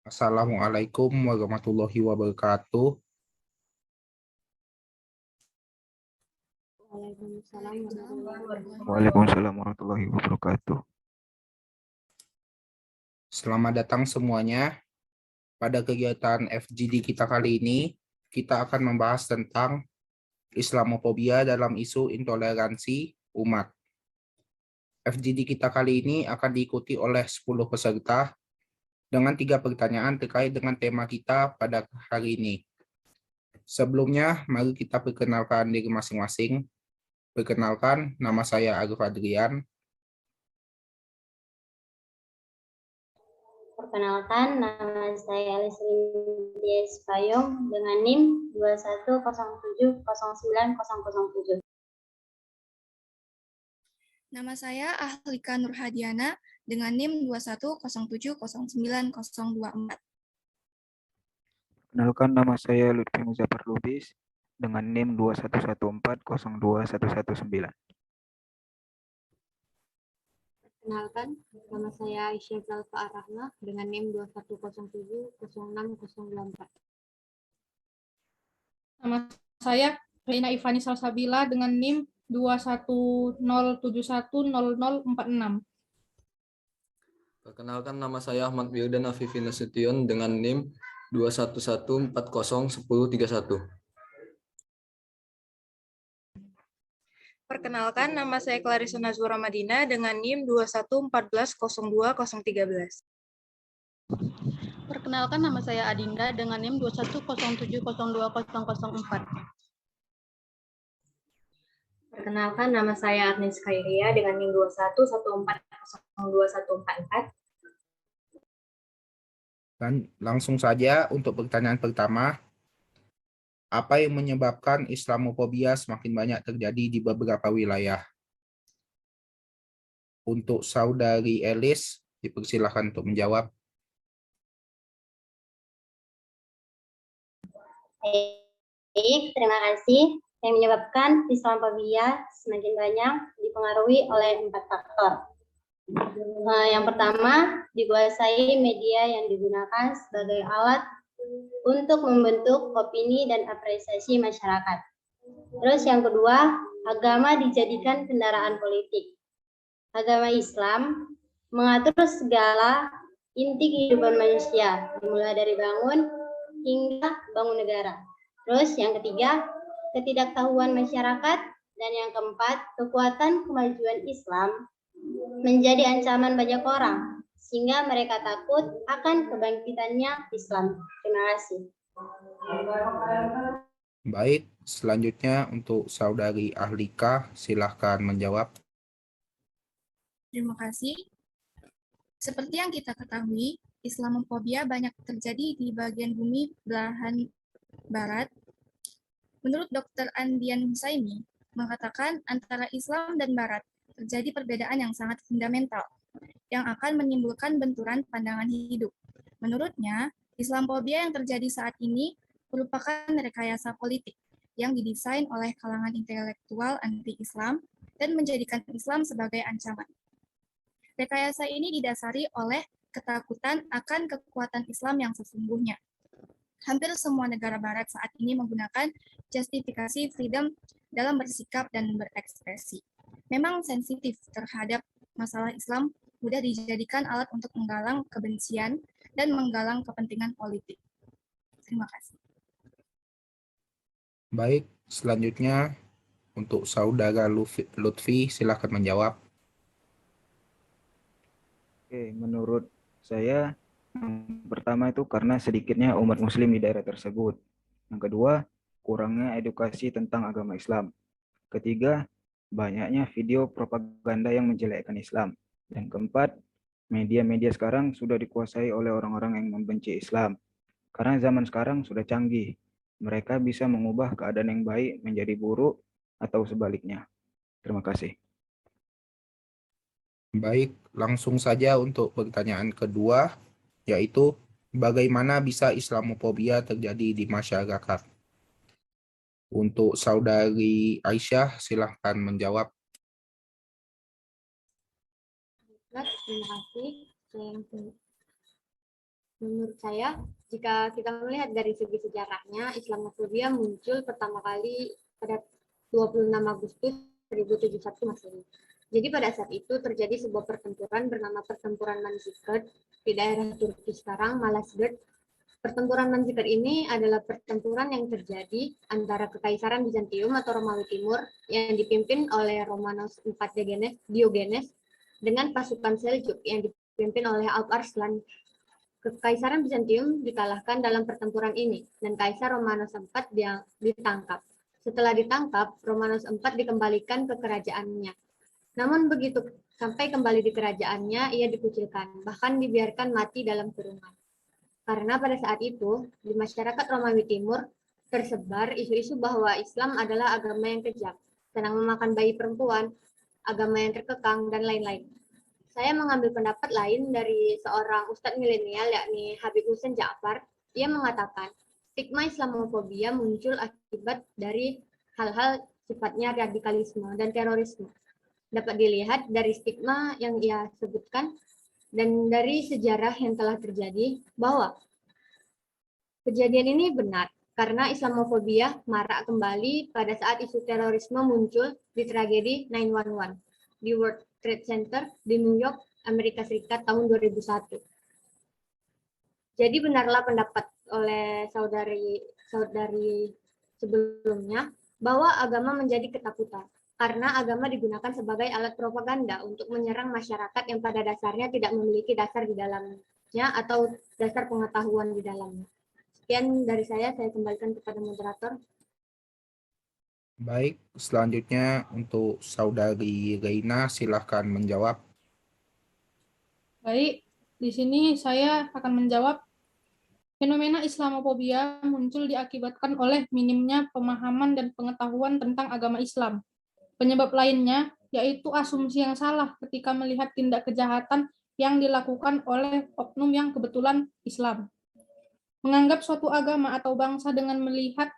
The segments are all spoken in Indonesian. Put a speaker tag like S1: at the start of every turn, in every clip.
S1: Assalamualaikum warahmatullahi wabarakatuh.
S2: Waalaikumsalam warahmatullahi wabarakatuh.
S1: Selamat datang semuanya. Pada kegiatan FGD kita kali ini, kita akan membahas tentang Islamofobia dalam isu intoleransi umat. FGD kita kali ini akan diikuti oleh 10 peserta dengan 3 pertanyaan terkait dengan tema kita pada hari ini. Sebelumnya, mari kita perkenalkan diri masing-masing. Perkenalkan, nama saya Arif Adrian.
S3: Perkenalkan, nama saya Alice Payung dengan NIM 210709007.
S4: Nama saya Ahlika Nurhadiana dengan NIM 210709024.
S2: Kenalkan, nama saya Lutfi Muzaffar Lubis dengan NIM 211402119.
S3: Perkenalkan, nama saya Aisyah Zalfa Arahma dengan NIM 210706024.
S5: Nama saya Reina Ivani Salsabila dengan NIM 210710046.
S6: Perkenalkan, nama saya Ahmad Wirdan Afifi Nasution dengan NIM 211401031.
S7: Perkenalkan, nama saya Clarissa Nazura Madina dengan NIM 214102013.
S5: Perkenalkan, nama saya Adinda dengan NIM 210702004.
S3: Perkenalkan, nama saya Agnes Khairia dengan NIM 211402144.
S1: Dan langsung saja untuk pertanyaan pertama, apa yang menyebabkan Islamofobia semakin banyak terjadi di beberapa wilayah? Untuk Saudari Elis, dipersilakan untuk menjawab.
S3: Baik, terima kasih. Yang menyebabkan Islamofobia semakin banyak dipengaruhi oleh 4 faktor. Yang pertama, dikuasai media yang digunakan sebagai alat untuk membentuk opini dan apresiasi masyarakat. Terus yang kedua, agama dijadikan kendaraan politik. Agama Islam mengatur segala inti kehidupan manusia, dimulai dari bangun hingga bangun negara. Terus yang ketiga, ketidaktahuan masyarakat. Dan yang keempat, kekuatan kemajuan Islam menjadi ancaman banyak orang, sehingga mereka takut akan kebangkitannya Islam. Terima kasih.
S1: Baik, selanjutnya untuk Saudari Ahlika, silahkan menjawab.
S4: Terima kasih. Seperti yang kita ketahui, Islamofobia banyak terjadi di bagian bumi belahan barat. Menurut Dr. Andian Husaini, mengatakan antara Islam dan Barat terjadi perbedaan yang sangat fundamental, yang akan menimbulkan benturan pandangan hidup. Menurutnya, Islamofobia yang terjadi saat ini merupakan rekayasa politik yang didesain oleh kalangan intelektual anti-Islam dan menjadikan Islam sebagai ancaman. Rekayasa ini didasari oleh ketakutan akan kekuatan Islam yang sesungguhnya. Hampir semua negara barat saat ini menggunakan justifikasi freedom dalam bersikap dan berekspresi. Memang sensitif terhadap masalah Islam, mudah dijadikan alat untuk menggalang kebencian dan menggalang kepentingan politik. Terima kasih.
S1: Baik, selanjutnya untuk Saudara Lutfi, silakan menjawab.
S2: Oke, menurut saya yang pertama itu karena sedikitnya umat muslim di daerah tersebut. Yang kedua, kurangnya edukasi tentang agama Islam. Ketiga, banyaknya video propaganda yang menjelekkan Islam. Dan keempat, media-media sekarang sudah dikuasai oleh orang-orang yang membenci Islam. Karena zaman sekarang sudah canggih. Mereka bisa mengubah keadaan yang baik menjadi buruk atau sebaliknya. Terima kasih.
S1: Baik, langsung saja untuk pertanyaan kedua, yaitu bagaimana bisa Islamofobia terjadi di masyarakat? Untuk Saudari Aisyah, silahkan menjawab.
S3: Terima kasih. Menurut saya, jika kita melihat dari segi sejarahnya, Islamofobia muncul pertama kali pada 26 Agustus 1071 Masehi. Jadi pada saat itu terjadi sebuah pertempuran bernama Pertempuran Manzikert di daerah Turki sekarang, Malazgirt. Pertempuran Manzikert ini adalah pertempuran yang terjadi antara Kekaisaran Bizantium atau Romawi Timur yang dipimpin oleh Romanos IV Diogenes dengan pasukan Seljuk yang dipimpin oleh Alp Arslan. Kekaisaran Bizantium dikalahkan dalam pertempuran ini dan Kaisar Romanos IV ditangkap. Setelah ditangkap, Romanos IV dikembalikan ke kerajaannya. Namun begitu sampai kembali di kerajaannya, ia dikucilkan, bahkan dibiarkan mati dalam kurungan. Karena pada saat itu, di masyarakat Romawi Timur, tersebar isu-isu bahwa Islam adalah agama yang kejam, senang memakan bayi perempuan, agama yang terkekang, dan lain-lain. Saya mengambil pendapat lain dari seorang ustadz milenial, yakni Habib Hussein Ja'far. Ia mengatakan, stigma Islamofobia muncul akibat dari hal-hal sifatnya radikalisme dan terorisme. Dapat dilihat dari stigma yang ia sebutkan dan dari sejarah yang telah terjadi bahwa kejadian ini benar karena Islamofobia marak kembali pada saat isu terorisme muncul di tragedi 9/11 di World Trade Center di New York, Amerika Serikat tahun 2001. Jadi benarlah pendapat oleh saudari sebelumnya bahwa agama menjadi ketakutan karena agama digunakan sebagai alat propaganda untuk menyerang masyarakat yang pada dasarnya tidak memiliki dasar di dalamnya atau dasar pengetahuan di dalamnya. Sekian dari saya kembalikan kepada moderator.
S1: Baik, selanjutnya untuk Saudari Reina, silahkan menjawab.
S5: Baik, di sini saya akan menjawab. Fenomena Islamofobia muncul diakibatkan oleh minimnya pemahaman dan pengetahuan tentang agama Islam. Penyebab lainnya yaitu asumsi yang salah ketika melihat tindak kejahatan yang dilakukan oleh oknum yang kebetulan Islam. Menganggap suatu agama atau bangsa dengan melihat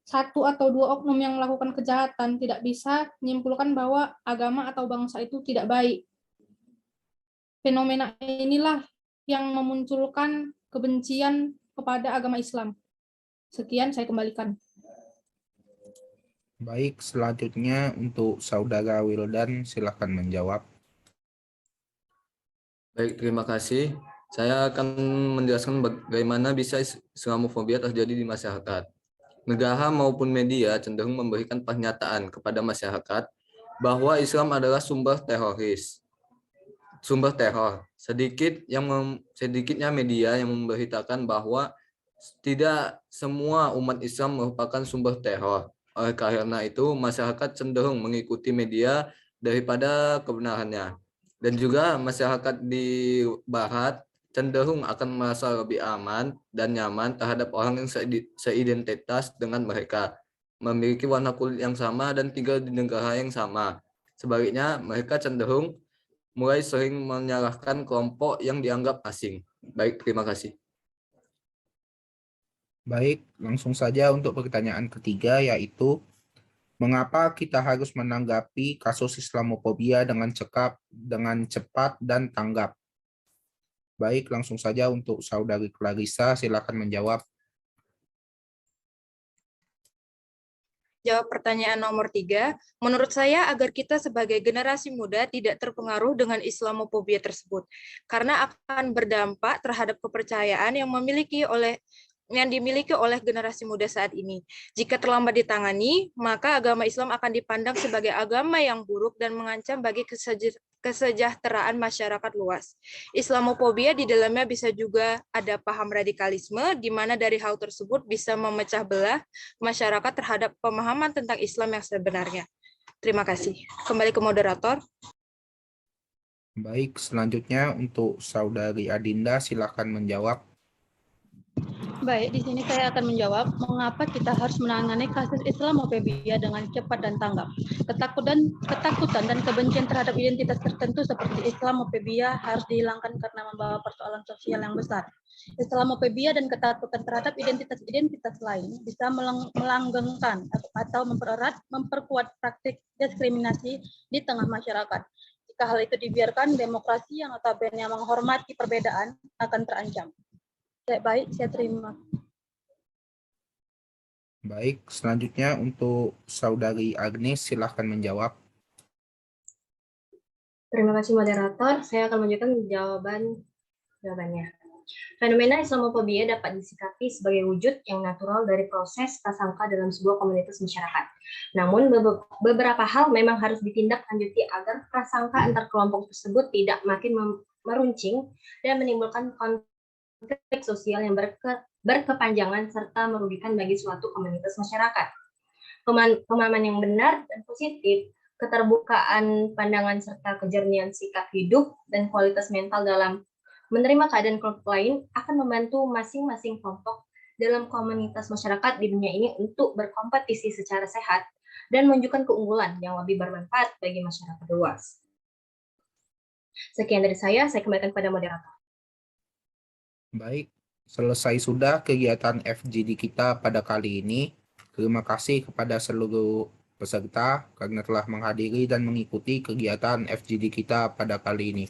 S5: satu atau dua oknum yang melakukan kejahatan tidak bisa menyimpulkan bahwa agama atau bangsa itu tidak baik. Fenomena inilah yang memunculkan kebencian kepada agama Islam. Sekian, saya kembalikan.
S1: Baik, selanjutnya untuk Saudara Wildan, silahkan menjawab.
S6: Baik, terima kasih. Saya akan menjelaskan bagaimana bisa Islamofobia terjadi di masyarakat. Negara maupun media cenderung memberikan pernyataan kepada masyarakat bahwa Islam adalah sumber teror. Sedikitnya media yang memberitakan bahwa tidak semua umat Islam merupakan sumber teror. Oleh karena itu, masyarakat cenderung mengikuti media daripada kebenarannya. Dan juga masyarakat di Barat cenderung akan merasa lebih aman dan nyaman terhadap orang yang seidentitas dengan mereka, memiliki warna kulit yang sama dan tinggal di negara yang sama. Sebaliknya, mereka cenderung mulai sering menyalahkan kelompok yang dianggap asing. Baik, terima kasih.
S1: Baik, langsung saja untuk pertanyaan ketiga, yaitu mengapa kita harus menanggapi kasus Islamofobia dengan cepat dan tanggap? Baik, langsung saja untuk Saudari Clarissa, silakan menjawab.
S7: Jawab pertanyaan nomor 3. Menurut saya agar kita sebagai generasi muda tidak terpengaruh dengan Islamofobia tersebut, karena akan berdampak terhadap kepercayaan yang dimiliki oleh generasi muda saat ini. Jika terlambat ditangani, maka agama Islam akan dipandang sebagai agama yang buruk dan mengancam bagi kesejahteraan masyarakat luas. Islamofobia di dalamnya bisa juga ada paham radikalisme, di mana dari hal tersebut bisa memecah belah masyarakat terhadap pemahaman tentang Islam yang sebenarnya. Terima kasih. Kembali ke moderator.
S1: Baik, selanjutnya untuk Saudari Adinda, silakan menjawab.
S5: Baik, di sini saya akan menjawab mengapa kita harus menangani kasus Islamofobia dengan cepat dan tanggap. Ketakutan dan kebencian terhadap identitas tertentu seperti Islamofobia harus dihilangkan karena membawa persoalan sosial yang besar. Islamofobia dan ketakutan terhadap identitas lain bisa melanggengkan atau memperkuat praktik diskriminasi di tengah masyarakat. Jika hal itu dibiarkan, demokrasi yang notabene menghormati perbedaan akan terancam.
S8: Baik, saya terima.
S1: Baik, selanjutnya untuk Saudari Agnes, silahkan menjawab.
S3: Terima kasih moderator. Saya akan menunjukkan jawabannya. Fenomena Islamofobia dapat disikapi sebagai wujud yang natural dari proses prasangka dalam sebuah komunitas masyarakat. Namun, beberapa hal memang harus ditindaklanjuti agar prasangka antar kelompok tersebut tidak makin meruncing dan menimbulkan konflik sosial yang berkepanjangan serta merugikan bagi suatu komunitas masyarakat. Pemahaman yang benar dan positif, keterbukaan pandangan serta kejernihan sikap hidup dan kualitas mental dalam menerima keadaan kelompok lain akan membantu masing-masing kelompok dalam komunitas masyarakat di dunia ini untuk berkompetisi secara sehat dan menunjukkan keunggulan yang lebih bermanfaat bagi masyarakat luas. Sekian dari saya kembalikan kepada moderator.
S1: Baik, selesai sudah kegiatan FGD kita pada kali ini. Terima kasih kepada seluruh peserta karena telah menghadiri dan mengikuti kegiatan FGD kita pada kali ini.